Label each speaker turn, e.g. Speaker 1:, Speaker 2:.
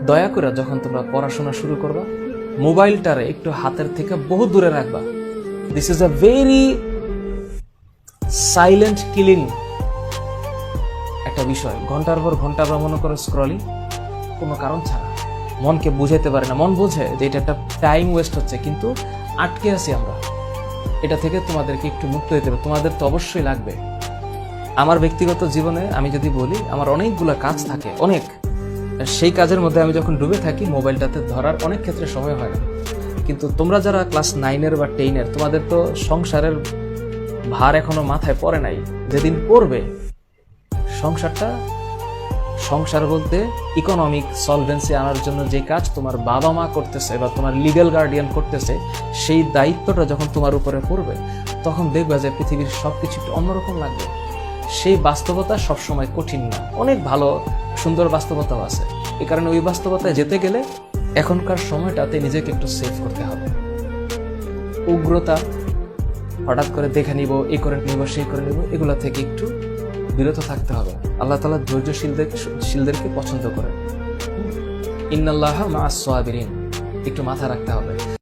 Speaker 1: দয়া করে যখন তোমরা পড়াশোনা শুরু করবা, মোবাইলটারে একটু হাতের থেকে বহু দূরে রাখবা। This is a very silent killing একটা বিষয়। ঘন্টার পর ঘন্টা আমরা মনে করো স্ক্রলিং, কোনো কারণ ছাড়া। মনকে বুঝাইতে পারে না, মন বোঝে যে এটা একটা টাইম ওয়েস্ট হচ্ছে, কিন্তু আটকে আছি আমরা। এটা থেকে তোমাদেরকে একটু মুক্ত হতে হবে। তোমাদের তো অবশ্যই লাগবে। আমার ব্যক্তিগত জীবনে আমি যদি বলি, আমার অনেকগুলো কাজ থাকে, অনেক। সেই কাজের মধ্যে আমি যখন ডুবে থাকি, মোবাইলটাতে ধরার অনেক ক্ষেত্রে সময় হয় না। কিন্তু তোমরা যারা ক্লাস 9-এর বা 10-এর, তোমাদের তো সংসারের ভার এখনো মাথায় পড়ে নাই। যেদিন পড়বে, সংসার বলতে ইকোনমিক সলভেন্সি আনার জন্য যে কাজ তোমার বাবা মা করতেছে বা তোমার লিগ্যাল গার্ডিয়ান করতেছে, সেই দায়িত্বটা যখন তোমার উপরে পড়বে, তখন দেখবা যে পৃথিবীর সবকিছু একটু অন্যরকম লাগবে। সেই বাস্তবতা সবসময় কঠিন না, অনেক ভালো সুন্দর বাস্তবতাও আছে। এই কারণে ওই বাস্তবতায় যেতে গেলে এখনকার সময়টাতে নিজেকে একটু সেভ করতে হবে। উগ্রতা, হঠাৎ করে দেখে নিব, এই করে নিব, সেই করে নিব, এগুলা থেকে একটু বিরত থাকতে হবে। আল্লাহ তাআলা ধৈর্যশীলদেরকে পছন্দ করেন। ইন্নাল্লাহা মা'আস সাবিরিন, একটু মাথা রাখতে হবে।